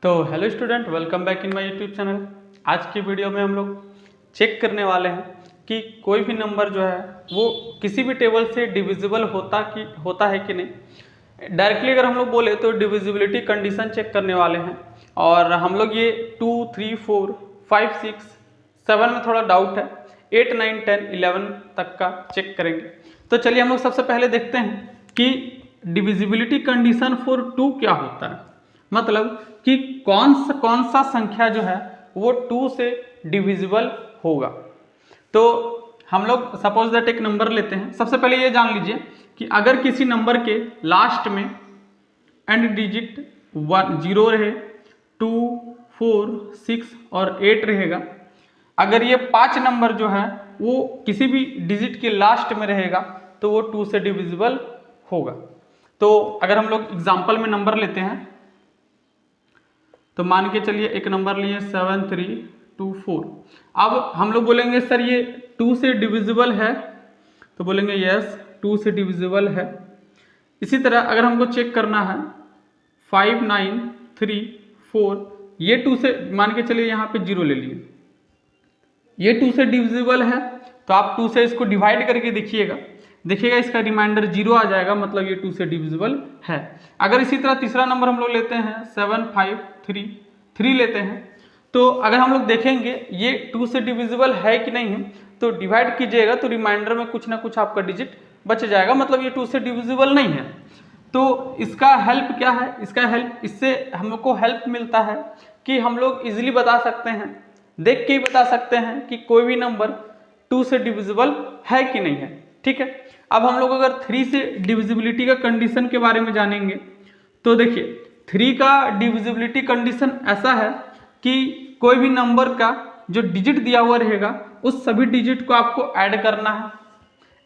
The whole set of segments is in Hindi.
तो hello student, welcome back in my YouTube channel. आज की वीडियो में हम लोग चेक करने वाले हैं कि कोई भी नंबर जो है वो किसी भी टेबल से डिविजिबल होता है कि नहीं। डायरेक्टली अगर हम लोग बोले तो डिविजिबिलिटी कंडीशन चेक करने वाले हैं। और हम लोग ये 2, 3, 4, 5, 6, 7 में थोड़ा डाउट है, 8, 9, 10, 11 तक का चेक करेंगे। तो चलिए हम लोग सबसे पहले देखते हैं कि डिविजिबिलिटी कंडीशन फॉर 2 क्या होता है। मतलब कि कौन सा संख्या जो है वो 2 से डिविजिबल होगा। तो हम लोग सपोज दैट एक नंबर लेते हैं। सबसे पहले ये जान लीजिए कि अगर किसी नंबर के लास्ट में एंड डिजिट 0 रहे, 2, 4, 6 और 8 रहेगा, अगर ये 5 नंबर जो है वो किसी भी डिजिट के लास्ट में रहेगा तो वो 2 से डिविजिबल होगा। तो अगर हम लोग एग्जाम्पल में नंबर लेते हैं तो मान के चलिए एक नंबर लिए 7324। अब हम लोग बोलेंगे सर ये 2 से डिविजिबल है, तो बोलेंगे यस 2 से डिविजिबल है। इसी तरह अगर हमको चेक करना है 5934, ये 2 से मान के चलिए यहाँ पे 0 ले लिए, ये 2 से डिविजिबल है तो आप 2 से इसको डिवाइड करके देखिएगा इसका रिमाइंडर 0 आ जाएगा, मतलब ये 2 से डिविजिबल है। अगर इसी तरह तीसरा नंबर हम लोग लेते हैं 7533 लेते हैं, तो अगर हम लोग देखेंगे ये 2 से डिविजिबल है कि नहीं है, तो डिवाइड कीजिएगा तो रिमाइंडर में कुछ ना कुछ आपका डिजिट बच जाएगा, मतलब ये 2 से डिविजिबल नहीं है। तो इसका हेल्प क्या है? इससे हमको हेल्प मिलता है कि हम लोग इजीली बता सकते हैं, देख के ही बता सकते हैं कि कोई भी नंबर 2 से डिविजिबल है कि नहीं है। ठीक है, अब हम लोग अगर 3 से डिविजिबिलिटी का कंडीशन के बारे में जानेंगे तो देखिए 3 का डिविजिबिलिटी कंडीशन ऐसा है कि कोई भी नंबर का जो डिजिट दिया हुआ रहेगा उस सभी डिजिट को आपको ऐड करना है।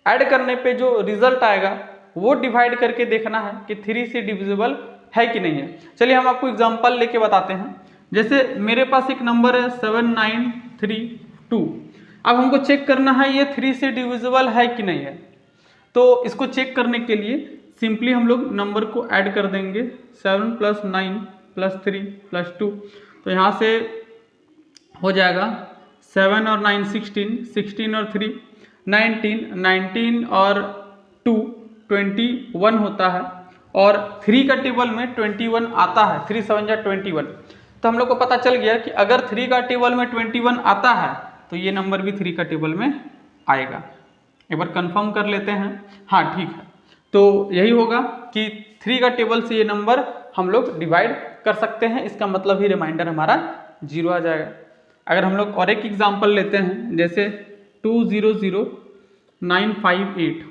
ऐड करने पे जो रिजल्ट आएगा वो डिवाइड करके देखना है कि 3 से डिविजिबल है कि नहीं है। चलिए हम आपको एग्जांपल लेके बताते हैं। जैसे मेरे पास एक नंबर है 7932। अब हमको चेक करना है ये 3 से डिविजिबल है कि नहीं है। तो इसको चेक करने के लिए सिंपली हम लोग नंबर को ऐड कर देंगे 7 + 9 + 3 + 2। तो यहाँ से हो जाएगा 7 और 9 16, 16 और 3 19, 19 और 2 21 होता है, और 3 का टेबल में 21 आता है, 3 7 जा 21। तो हम लोग को पता चल गया कि अगर 3 का टेबल में 21 आता है तो ये नंबर भी 3 का टेबल में आएगा। एक बार कंफर्म कर लेते हैं, हाँ ठीक है। तो यही होगा कि 3 का टेबल से ये नंबर हम लोग डिवाइड कर सकते हैं, इसका मतलब ही रिमाइंडर हमारा 0 आ जाएगा। अगर हम लोग और एक एग्जांपल लेते हैं, जैसे 200958,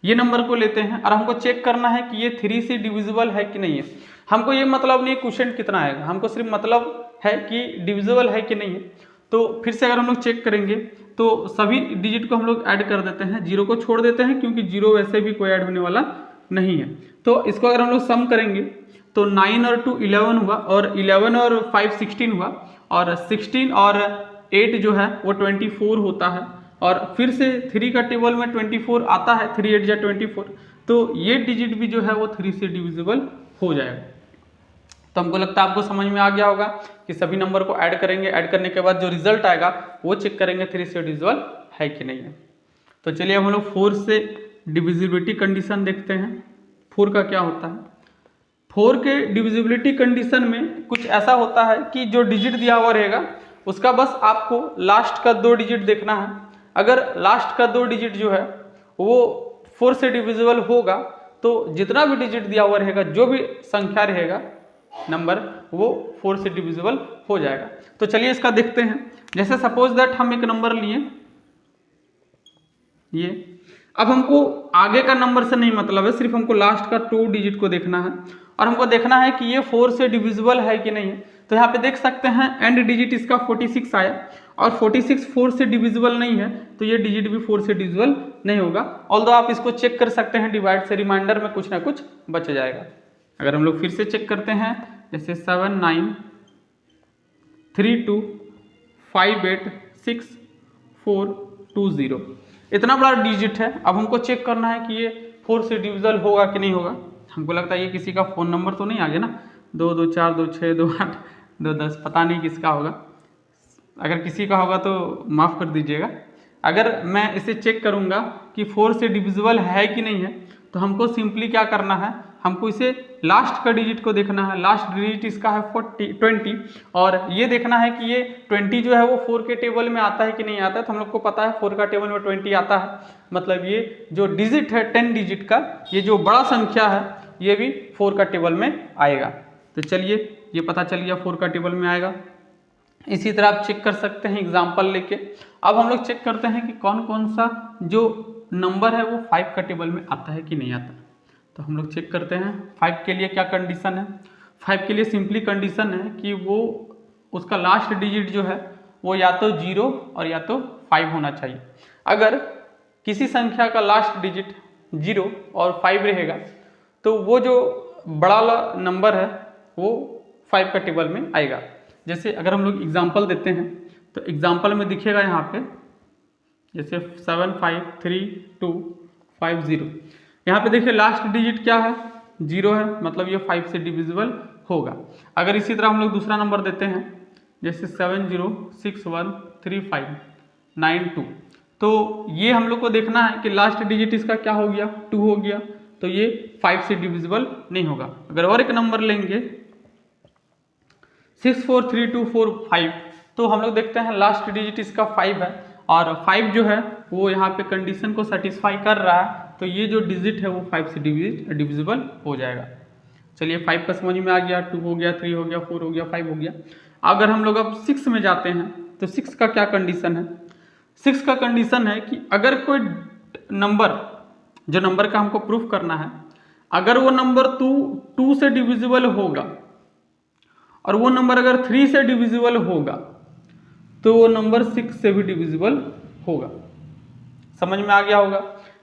ये नंबर को लेते हैं और हमको चेक करना है कि ये 3 से डिविजिबल है कि नहीं है। हमको ये मतलब नहीं क्वेश्चन कितना आएगा, हमको सिर्फ मतलब है कि डिविजिबल है कि नहीं है। तो फिर से अगर हम लोग चेक करेंगे तो सभी डिजिट को हम लोग ऐड कर देते हैं, 0 को छोड़ देते हैं क्योंकि 0 वैसे भी कोई ऐड होने वाला नहीं है। तो इसको अगर हम लोग सम करेंगे तो 9 और 2 11 हुआ, और 11 और 5 16 हुआ, और 16 और 8 जो है वो 24 होता है, और फिर से 3 का टेबल में 24 आता है, 3 8 जा 24। तो ये डिजिट भी जो है वो 3 से डिविजिबल हो जाएगा। तो हमको लगता है आपको समझ में आ गया होगा कि सभी नंबर को ऐड करेंगे, ऐड करने के बाद जो रिजल्ट आएगा वो चेक करेंगे 3 से डिविजिबल है कि नहीं है। तो चलिए हम लोग 4 से डिविजिबिलिटी कंडीशन देखते हैं। 4 का क्या होता है? 4 के डिविजिबिलिटी कंडीशन में कुछ ऐसा होता है कि जो डिजिट दिया हुआ रहेगा उसका बस आपको लास्ट का 2 डिजिट देखना है। अगर लास्ट का 2 डिजिट जो है वो 4 से डिविजिबल होगा तो जितना भी डिजिट दिया हुआ रहेगा, जो भी संख्या रहेगा नंबर, वो 4 से डिविजिबल हो जाएगा। तो चलिए इसका देखते हैं। जैसे सपोज दैट हम एक नंबर लिए ये, अब हमको आगे का नंबर से नहीं मतलब है, सिर्फ हमको लास्ट का 2 डिजिट को देखना है, और हमको देखना है कि ये 4 से डिविजिबल है कि नहीं है। तो यहाँ पे देख सकते हैं एंड डिजिट इसका 46 आया, और 46 4 से डिविजिबल नहीं है तो ये डिजिट भी 4 से डिविजिबल नहीं होगा। ऑल्दो आप इसको चेक कर सकते हैं डिवाइड से, रिमाइंडर में कुछ ना कुछ बच जाएगा। अगर हम लोग फिर से चेक करते हैं, जैसे 7 9 3 2 5 8 6 4 2 0, इतना बड़ा डिजिट है। अब हमको चेक करना है कि ये 4 से डिविजिबल होगा कि नहीं होगा। हमको लगता है ये किसी का फ़ोन नंबर तो नहीं आ गया ना, 2 2 4 2 6 2 8 2 10, पता नहीं किसका होगा, अगर किसी का होगा तो माफ़ कर दीजिएगा। अगर मैं इसे चेक करूँगा कि 4 से डिविजिबल है कि नहीं है, तो हमको सिंपली क्या करना है, हमको इसे लास्ट का डिजिट को देखना है। लास्ट डिजिट इसका है 20 और ये देखना है कि ये 20 जो है वो 4 के टेबल में आता है कि नहीं आता है। तो हम लोग को पता है 4 का टेबल में 20 आता है, मतलब ये जो डिजिट है 10 डिजिट का, ये जो बड़ा संख्या है ये भी 4 का टेबल में आएगा। तो चलिए ये पता चल गया 4 का टेबल में आएगा। इसी तरह आप चेक कर सकते हैं एग्जाम्पल लेके। अब हम लोग चेक करते हैं कि कौन कौन सा जो नंबर है वो 5 का टेबल में आता है कि नहीं आता। तो हम लोग चेक करते हैं 5 के लिए क्या कंडीशन है। 5 के लिए सिंपली कंडीशन है कि वो उसका लास्ट डिजिट जो है वो या तो 0 और या तो 5 होना चाहिए। अगर किसी संख्या का लास्ट डिजिट 0 और 5 रहेगा तो वो जो बड़ा नंबर है वो 5 का टेबल में आएगा। जैसे अगर हम लोग एग्जाम्पल देते हैं तो एग्जाम्पल में दिखेगा यहाँ पे जैसे 7 5 3 2 5 0। यहाँ पे देखिए लास्ट डिजिट क्या है, 0 है, मतलब ये 5 से डिविजिबल होगा। अगर इसी तरह हम लोग दूसरा नंबर देते हैं जैसे 7 0 6 1 3 5 9 2, तो ये हम लोग को देखना है कि लास्ट डिजिट इसका क्या हो गया, 2 हो गया, तो ये 5 से डिविजिबल नहीं होगा। अगर और एक नंबर लेंगे 6 4 3 2 4 5, तो हम लोग देखते हैं लास्ट डिजिट इसका 5 है और 5 जो है वो यहाँ पे कंडीशन को सेटिस्फाई कर रहा है, तो ये जो डिजिट है वो 5 से डिविजिबल हो जाएगा। चलिए 5 का समझ में आ गया, 2 हो गया, 3 हो गया, 4 हो गया, 5 हो गया। अगर हम लोग अब 6 में जाते हैं तो 6 का क्या कंडीशन है। 6 का कंडीशन है कि अगर कोई नंबर, जो नंबर का हमको प्रूफ करना है, अगर वो नंबर 2 से डिविजिबल होगा और वो नंबर अगर 3 से डिविजिबल होगा तो वो नंबर 6 से भी डिविजिबल होगा। समझ में आ गया होगा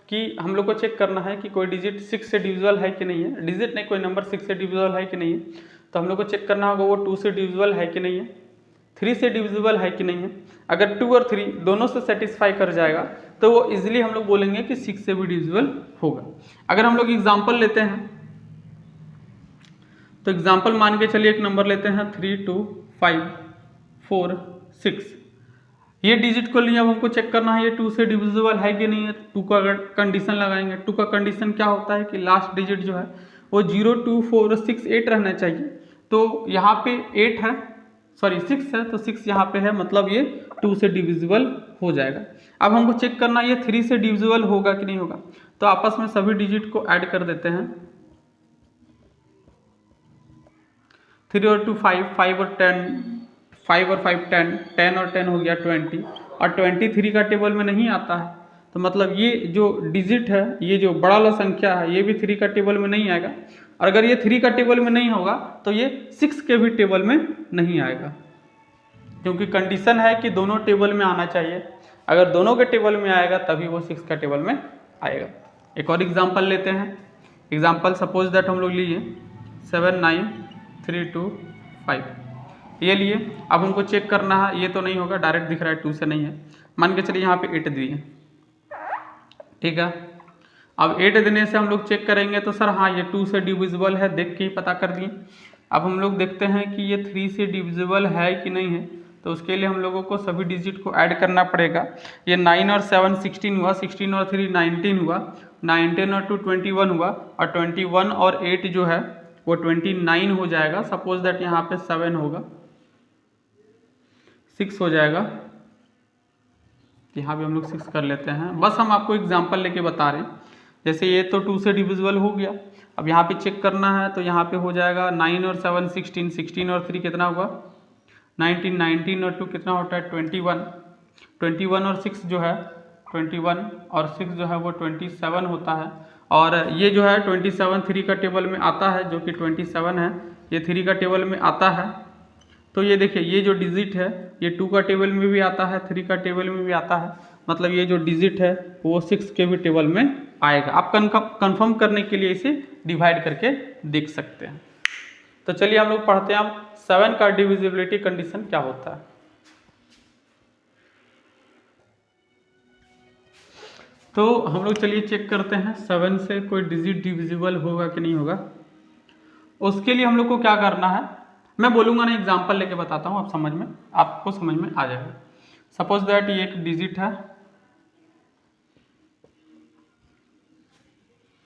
कि हम लोग को चेक करना है कि कोई डिजिट 6 से डिविजिबल है कि नहीं है, डिजिट नहीं कोई नंबर 6 से डिविजिबल है कि नहीं है। तो हम लोग को चेक करना होगा वो 2 से डिविजिबल है कि नहीं है, 3 से डिविजिबल है कि नहीं है। अगर 2 और 3 दोनों से सेटिस्फाई कर जाएगा तो वो इजिली हम लोग बोलेंगे कि 6 से भी डिविजिबल होगा। अगर हम लोग एग्जाम्पल लेते हैं तो एग्जाम्पल मान के चलिए एक नंबर लेते हैं 3 2 5 4 6। ये डिजिट को लिए अब हमको चेक करना है ये 2 से डिविजिबल है कि नहीं है। 2 का अगर कंडीशन लगाएंगे, 2 का कंडीशन क्या होता है कि लास्ट डिजिट जो है वो 0 2 4 6 8 रहना चाहिए। तो यहाँ पे 8 है, सॉरी 6 है, तो 6 यहाँ पे है, मतलब ये 2 से डिविजिबल हो जाएगा। अब हमको चेक करना ये 3 से डिविजिबल होगा कि नहीं होगा। तो आपस में सभी डिजिट को ऐड कर देते हैं, 3 और 2 5, 5 और 10, 5 और 5 10, 10 और 10 हो गया 20, और 23 का टेबल में नहीं आता है। तो मतलब ये जो डिजिट है, ये जो बड़ा वाला संख्या है, ये भी 3 का टेबल में नहीं आएगा। और अगर ये 3 का टेबल में नहीं होगा तो ये 6 के भी टेबल में नहीं आएगा, क्योंकि कंडीशन है कि दोनों टेबल में आना चाहिए। अगर दोनों के टेबल में आएगा तभी वो 6 का टेबल में आएगा। एक और एग्जाम्पल लेते हैं। एग्जाम्पल सपोज दैट हम लोग लिए 7 9 3 2 5, ये लिए। अब हमको चेक करना है, ये तो नहीं होगा, डायरेक्ट दिख रहा है 2 से नहीं है। मान के चलिए यहाँ पे 8 दिए, ठीक है। अब 8 देने से हम लोग चेक करेंगे तो सर हाँ ये 2 से डिविजिबल है, देख के ही पता कर दिए। अब हम लोग देखते हैं कि ये 3 से डिविजिबल है कि नहीं है। तो उसके लिए हम लोगों को सभी डिजिट को ऐड करना पड़ेगा। ये 9 और 7 16 हुआ, 16 और 3 19 हुआ, 19 और 2 21 हुआ, और 21 और 8 जो है वो 29 हो जाएगा। सपोज दैट यहाँ पे 7 होगा, 6 हो जाएगा, यहाँ भी हम लोग 6 कर लेते हैं। बस हम आपको एग्जांपल लेके बता रहे हैं। जैसे ये तो 2 से डिविजिबल हो गया, अब यहाँ पे चेक करना है तो यहाँ पे हो जाएगा 9 और 7 16, 16 और 3 कितना हुआ 19, 19 और 2 कितना होता है 21, 21 और 6 जो है 21 और 6 जो है वो 27 होता है। और ये जो है 27 3 का टेबल में आता है, जो कि 27 है, ये 3 का टेबल में आता है। तो ये देखिए ये जो डिजिट है ये 2 का टेबल में भी आता है, 3 का टेबल में भी आता है, मतलब ये जो डिजिट है वो 6 के भी टेबल में आएगा। आप कंफर्म करने के लिए इसे डिवाइड करके देख सकते हैं। तो चलिए हम लोग पढ़ते हैं अब 7 का डिविजिबिलिटी कंडीशन क्या होता है। तो हम लोग चलिए चेक करते हैं 7 से कोई डिजिट डिविजिबल होगा कि नहीं होगा। उसके लिए हम लोग को क्या करना है, मैं बोलूँगा ना, एग्जाम्पल लेके बताता हूँ, आपको समझ में आ जाएगा। सपोज दैट ये एक डिजिट है,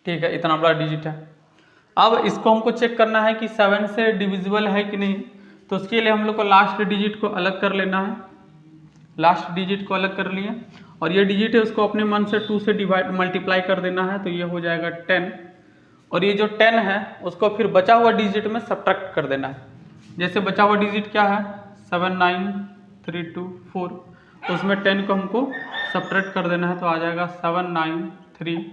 ठीक है, इतना बड़ा डिजिट है। अब इसको हमको चेक करना है कि 7 से डिविजिबल है कि नहीं, तो उसके लिए हम लोग को लास्ट डिजिट को अलग कर लेना है। लास्ट डिजिट को अलग कर लिए और ये डिजिट है उसको अपने मन से 2 से मल्टीप्लाई कर देना है, तो ये हो जाएगा 10। और ये जो 10 है उसको फिर बचा हुआ डिजिट में सब्ट्रैक्ट कर देना है। जैसे बचा हुआ डिजिट क्या है, 7 9 3 2 4, उसमें 10 को हमको सब्ट्रैक्ट कर देना है, तो आ जाएगा 7 9 3,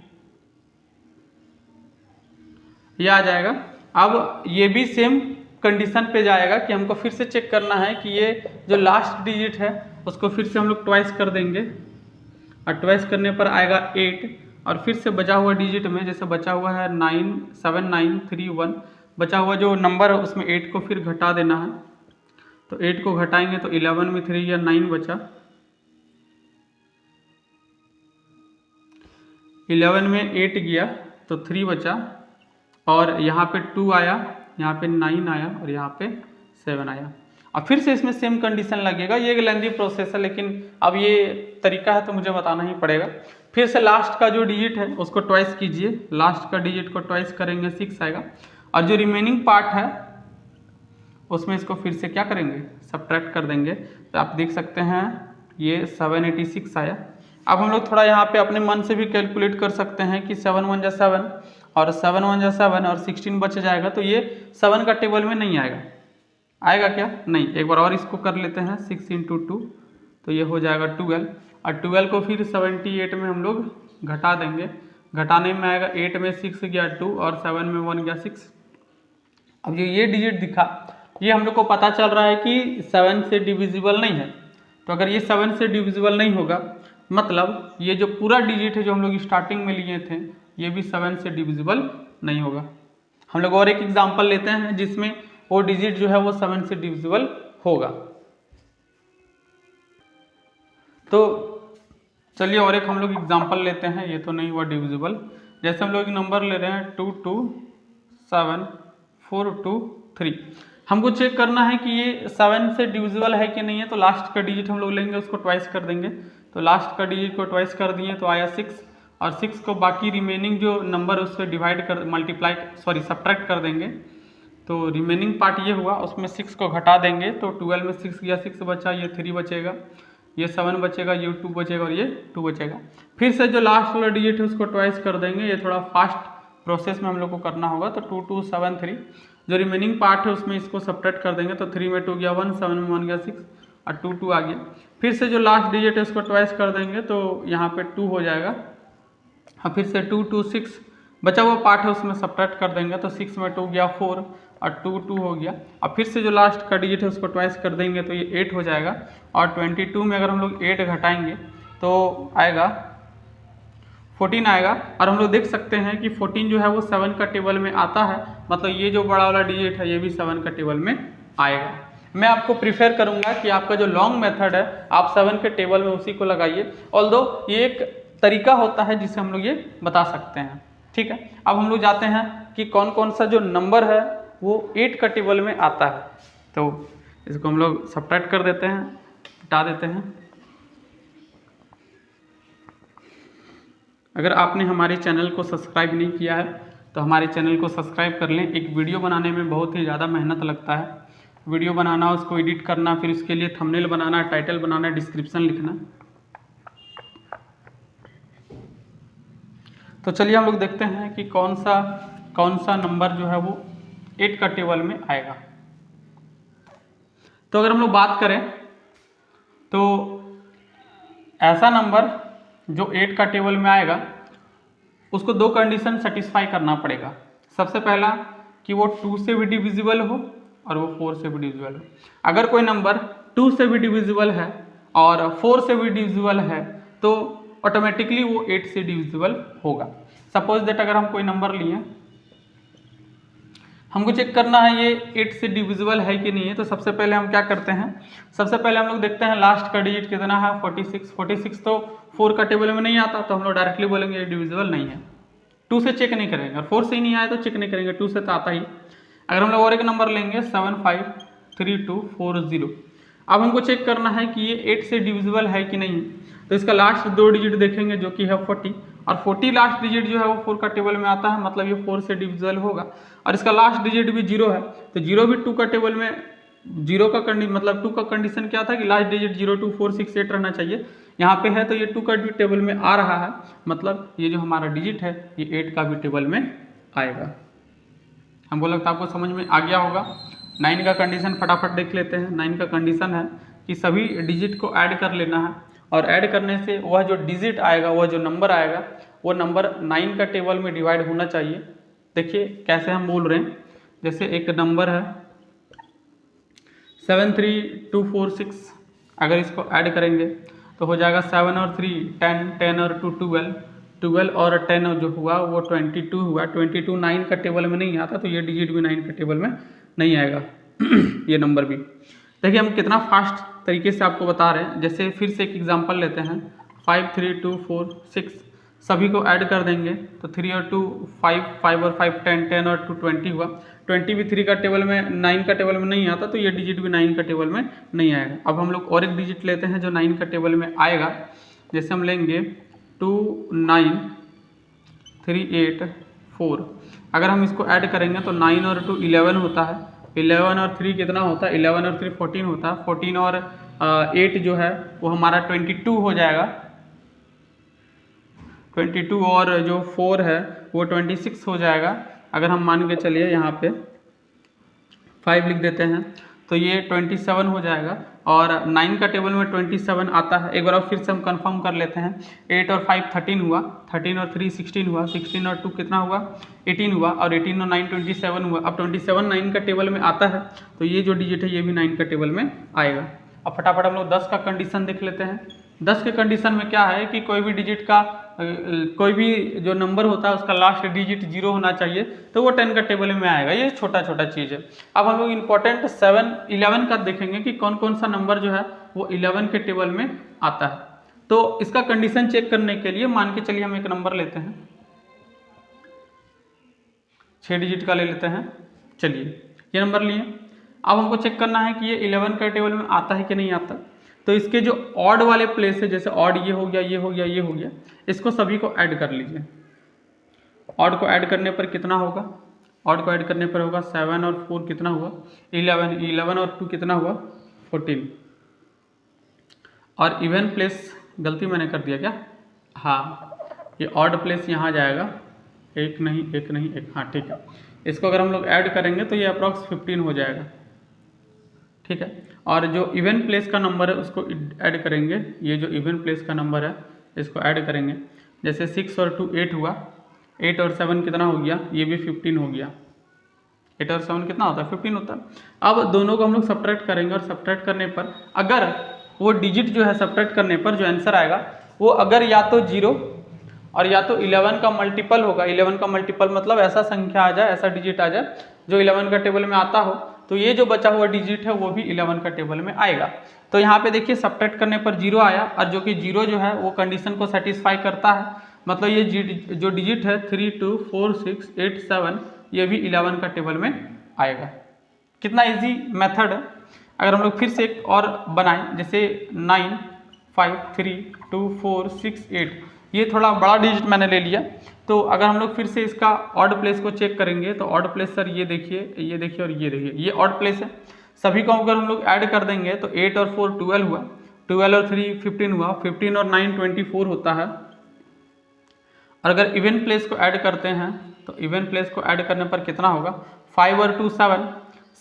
ये आ जाएगा। अब ये भी सेम कंडीशन पे जाएगा कि हमको फिर से चेक करना है कि ये जो लास्ट डिजिट है उसको फिर से हम लोग ट्वाइस कर देंगे, और ट्वाइस करने पर आएगा 8, और फिर से बचा हुआ डिजिट में, जैसे बचा हुआ है 9 7 9 3 1, बचा हुआ जो नंबर है उसमें 8 को फिर घटा देना है, तो 8 को घटाएंगे तो 11 में 3 या 9 बचा, 11 में 8 गया तो 3 बचा, और यहाँ पे 2 आया, यहाँ पे 9 आया, और यहाँ पे 7 आया। अब फिर से इसमें सेम कंडीशन लगेगा। ये एक लेंथी प्रोसेस है, लेकिन अब ये तरीका है तो मुझे बताना ही पड़ेगा। फिर से लास्ट का जो डिजिट है उसको ट्वाइस कीजिए, लास्ट का डिजिट को ट्वाइस करेंगे 6 आएगा, और जो रिमेनिंग पार्ट है उसमें इसको फिर से क्या करेंगे, सब्ट्रैक्ट कर देंगे, तो आप देख सकते हैं ये 786 आया। अब हम लोग थोड़ा यहाँ पे अपने मन से भी कैलकुलेट कर सकते हैं कि 7 1 जा 7 और 7 1 जा 7 और 16 बच जाएगा, तो ये 7 का टेबल में नहीं आएगा। आएगा क्या, नहीं। एक बार और इसको कर लेते हैं, 6 × 2, तो ये हो जाएगा 12, और 12 को फिर 78 में हम लोग घटा देंगे, घटाने में आएगा 8 में 6 गया 2 और 7 में 1 गया 6। अब ये डिजिट दिखा, ये हम लोग को पता चल रहा है कि 7 से डिविजिबल नहीं है। तो अगर ये 7 से डिविजिबल नहीं होगा, मतलब ये जो पूरा डिजिट है जो हम लोग स्टार्टिंग में लिए थे ये भी 7 से डिविजिबल नहीं होगा। हम लोग और एक एग्जांपल लेते हैं जिसमें वो डिजिट जो है वो 7 से डिविजिबल होगा। तो चलिए और एक हम लोग एग्जांपल लेते हैं, ये तो नहीं हुआ डिविजिबल। जैसे हम लोग नंबर ले रहे हैं 2 2 7 4 2 3, हमको चेक करना है कि ये 7 से डिविजिबल है कि नहीं है, तो लास्ट का डिजिट हम लोग लेंगे, उसको ट्वाइस कर देंगे, तो लास्ट का डिजिट को ट्वाइस कर दिए तो आया 6, और 6 को बाकी रिमेनिंग जो नंबर उससे डिवाइड कर सब्ट्रैक्ट कर देंगे, तो रिमेनिंग पार्ट ये हुआ, उसमें 6 को घटा देंगे, तो 12 में 6 गया 6 बचा, ये 3 बचेगा, ये 7 बचेगा, ये 2 बचेगा और ये 2 बचेगा। फिर से जो लास्ट वाला डिजिट है उसको ट्वाइस कर देंगे, ये थोड़ा फास्ट प्रोसेस में हम लोग को करना होगा, तो 2 2 7 3, जो रिमेनिंग पार्ट है उसमें इसको सब्ट्रैक्ट कर देंगे, तो 3 में 2 गया 1, 7 में 1 गया 6 और 2 2 आ गया। फिर से जो लास्ट डिजिट है उसको ट्वाइस कर देंगे, तो यहाँ पे 2 हो जाएगा, और फिर से 2 2 6, बचा हुआ पार्ट है उसमें सब्ट्रैक्ट कर देंगे, तो 6 में 2 गया 4 और 2 2 हो गया। अब फिर से जो लास्ट का डिजिट है उसको ट्वाइस कर देंगे, तो ये 8 हो जाएगा, और 22 में अगर हम लोग 8 घटाएंगे तो आएगा 14 आएगा, और हम लोग देख सकते हैं कि 14 जो है वो 7 का टेबल में आता है, मतलब ये जो बड़ा वाला डिजिट है ये भी 7 का टेबल में आएगा। मैं आपको प्रीफर करूंगा कि आपका जो लॉन्ग मेथड है आप 7 के टेबल में उसी को लगाइए, ऑल्दो ये एक तरीका होता है जिससे हम लोग ये बता सकते हैं। ठीक है, अब हम लोग जाते हैं कि कौन कौन सा जो नंबर है वो 8 का टेबल में आता है, तो इसको हम लोग सब्ट्रैक्ट कर देते हैं, हटा देते हैं। अगर आपने हमारे चैनल को सब्सक्राइब नहीं किया है तो हमारे चैनल को सब्सक्राइब कर लें। एक वीडियो बनाने में बहुत ही ज़्यादा मेहनत लगता है, वीडियो बनाना, उसको एडिट करना, फिर उसके लिए थंबनेल बनाना, टाइटल बनाना, डिस्क्रिप्शन लिखना। तो चलिए हम लोग देखते हैं कि कौन सा नंबर जो है वो 8 का टेबल में आएगा। तो अगर हम लोग बात करें तो ऐसा नंबर जो 8 का टेबल में आएगा उसको 2 कंडीशन सेटिस्फाई करना पड़ेगा। सबसे पहला कि वो 2 से भी डिविजिबल हो और वो 4 से भी डिविजिबल हो। अगर कोई नंबर 2 से भी डिविजिबल है और 4 से भी डिविजिबल है तो ऑटोमेटिकली वो 8 से डिविजिबल होगा। सपोज दैट अगर हम कोई नंबर लिए, हमको चेक करना है ये 8 से डिविजिबल है कि नहीं है, तो सबसे पहले हम क्या करते हैं, सबसे पहले हम लोग देखते हैं लास्ट का डिजिट कितना है, 46। 46 तो 4 का टेबल में नहीं आता, तो हम लोग डायरेक्टली बोलेंगे ये डिविजिबल नहीं है, 2 से चेक नहीं करेंगे, और 4 से ही नहीं आया तो चेक नहीं करेंगे, 2 से तो आता ही। अगर हम लोग और एक नंबर लेंगे 753240, अब हमको चेक करना है कि ये 8 से डिविजिबल है कि नहीं। तो इसका लास्ट 2 डिजिट देखेंगे जो कि है 40, और 40 लास्ट डिजिट जो है वो 4 का टेबल में आता है, मतलब ये 4 से डिविजिबल होगा। और इसका लास्ट डिजिट भी 0 है, तो 0 भी 2 का टेबल में, 0 का मतलब 2 का कंडीशन क्या था कि लास्ट डिजिट 0 2 4 6 8 रहना चाहिए। यहाँ पे है तो ये 2 का भी टेबल में आ रहा है, मतलब ये जो हमारा डिजिट है ये 8 का भी टेबल में आएगा। हमको लगता है आपको समझ में आ गया होगा। 9 का कंडीशन फटाफट देख लेते हैं। 9 का कंडीशन है कि सभी डिजिट को ऐड कर लेना है, और ऐड करने से वह जो डिजिट आएगा, वह जो नंबर आएगा, वो नंबर 9 का टेबल में डिवाइड होना चाहिए। देखिए कैसे हम बोल रहे हैं, जैसे एक नंबर है 73246, अगर इसको ऐड करेंगे तो हो जाएगा 7 और 3 10, 10 और 2 12, 12 और 10 जो हुआ वो 22 हुआ। 22 9 का टेबल में नहीं आता, तो ये डिजिट भी 9 का टेबल में नहीं आएगा ये नंबर भी। देखिए हम कितना फास्ट तरीके से आपको बता रहे हैं। जैसे फिर से एक एग्जांपल लेते हैं, 5 3 2 4 6, सभी को ऐड कर देंगे तो 3 और 2 5, 5 और 5 10, 10 और 2 20 हुआ। 20 भी 3 का टेबल में, 9 का टेबल में नहीं आता, तो ये डिजिट भी 9 का टेबल में नहीं आएगा। अब हम लोग और एक डिजिट लेते हैं जो 9 का टेबल में आएगा। जैसे हम लेंगे 2 9 3 8 4, अगर हम इसको ऐड करेंगे तो 9 और 2 11 होता है, 11 और 3 कितना होता है, 11 और 3 14 होता है, 14 और 8 जो है वो हमारा 22 हो जाएगा, 22 और जो 4 है वो 26 हो जाएगा। अगर हम मान के चलिए यहाँ पे 5 लिख देते हैं तो ये 27 हो जाएगा, और 9 का टेबल में 27 आता है। एक बार और फिर से हम कंफर्म कर लेते हैं, 8 और 5 13 हुआ, 13 और 3 16 हुआ, 16 और 2 कितना हुआ 18 हुआ, और 18 और 9 27 हुआ। अब 27 9 का टेबल में आता है, तो ये जो डिजिट है ये भी 9 का टेबल में आएगा। अब फटाफट हम लोग 10 का कंडीशन देख लेते हैं। 10 के कंडीशन में क्या है कि कोई भी डिजिट का कोई भी जो नंबर होता है उसका लास्ट डिजिट 0 होना चाहिए, तो वो 10 का टेबल में आएगा। ये छोटा छोटा चीज़ है। अब हम लोग इंपॉर्टेंट 11 का देखेंगे कि कौन कौन सा नंबर जो है वो 11 के टेबल में आता है। तो इसका कंडीशन चेक करने के लिए मान के चलिए हम एक नंबर लेते हैं, 6 डिजिट का ले लेते हैं। चलिए ये नंबर लिए। अब हमको चेक करना है कि ये 11 का टेबल में आता है कि नहीं आता। तो इसके जो ऑड वाले प्लेस है, जैसे ऑड ये हो गया, ये हो गया, ये हो गया, इसको सभी को ऐड कर लीजिए। ऑड को ऐड करने पर कितना होगा, ऑड को ऐड करने पर होगा 7 और 4 कितना हुआ 11, 11 और 2 कितना हुआ 14। और इवन प्लेस, गलती मैंने कर दिया क्या, हाँ ये ऑड प्लेस यहाँ जाएगा, एक नहीं एक नहीं एक, हाँ ठीक है। इसको अगर हम लोग ऐड करेंगे तो ये अप्रॉक्स 15 हो जाएगा, ठीक है। और जो इवन प्लेस का नंबर है उसको ऐड करेंगे, ये जो इवन प्लेस का नंबर है इसको ऐड करेंगे। जैसे 6 और 2 8 हुआ, 8 और 7 कितना हो गया, ये भी 15 हो गया। 8 और 7 कितना होता है 15 होता है। अब दोनों को हम लोग सब्ट्रैक्ट करेंगे, और सब्ट्रैक्ट करने पर अगर वो डिजिट जो है सब्ट्रैक्ट करने पर जो आंसर आएगा वो अगर या तो 0 और या तो 11 का मल्टीपल होगा। 11 का मल्टीपल मतलब ऐसा संख्या आ जाए, ऐसा डिजिट आ जाए जो 11 का टेबल में आता हो, तो ये जो बचा हुआ डिजिट है वो भी 11 का टेबल में आएगा। तो यहाँ पे देखिए सब्ट्रैक्ट करने पर 0 आया, और जो कि 0 जो है वो कंडीशन को सेटिस्फाई करता है, मतलब ये जो डिजिट है 3 2 4 6 8 7 ये भी 11 का टेबल में आएगा। कितना इजी मेथड है। अगर हम लोग फिर से एक और बनाएं, जैसे 9 5 3 2 4 6 8, ये थोड़ा बड़ा डिजिट मैंने ले लिया। तो अगर हम लोग फिर से इसका ऑड प्लेस को चेक करेंगे तो ऑड प्लेस सर ये देखिए और ये देखिए, ये ऑड प्लेस है। सभी को अगर हम लोग ऐड कर देंगे तो 8 और 4 12 हुआ, 12 और 3 15 हुआ, 15 और 9 24 होता है। और अगर इवन प्लेस को ऐड करते हैं तो इवन प्लेस को ऐड करने पर कितना होगा, 5 और 2 7,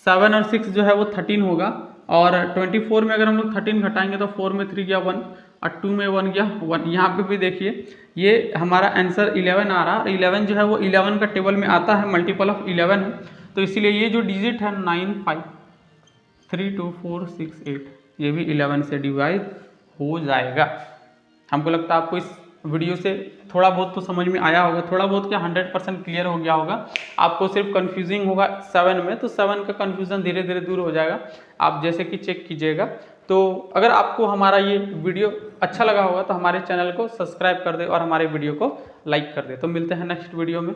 7 और 6 जो है वो 13 होगा। और 24 में अगर हम लोग 13 घटाएंगे तो 4 में 3 गया 1 और 2 में 1 गया 1। यहाँ पे भी देखिए ये हमारा आंसर 11 आ रहा है। 11 जो है वो 11 का टेबल में आता है, मल्टीपल ऑफ 11 है। तो इसीलिए ये जो डिजिट है 9 5 3 2 4 6 8 ये भी 11 से डिवाइड हो जाएगा। हमको लगता है आपको इस वीडियो से थोड़ा बहुत तो समझ में आया होगा, थोड़ा बहुत क्या 100% क्लियर हो गया होगा। आपको सिर्फ कंफ्यूजिंग होगा 7 में, तो 7 का कंफ्यूजन धीरे धीरे दूर हो जाएगा, आप जैसे कि चेक कीजिएगा। तो अगर आपको हमारा ये वीडियो अच्छा लगा होगा तो हमारे चैनल को सब्सक्राइब कर दे और हमारे वीडियो को लाइक कर दे। तो मिलते हैं नेक्स्ट वीडियो में।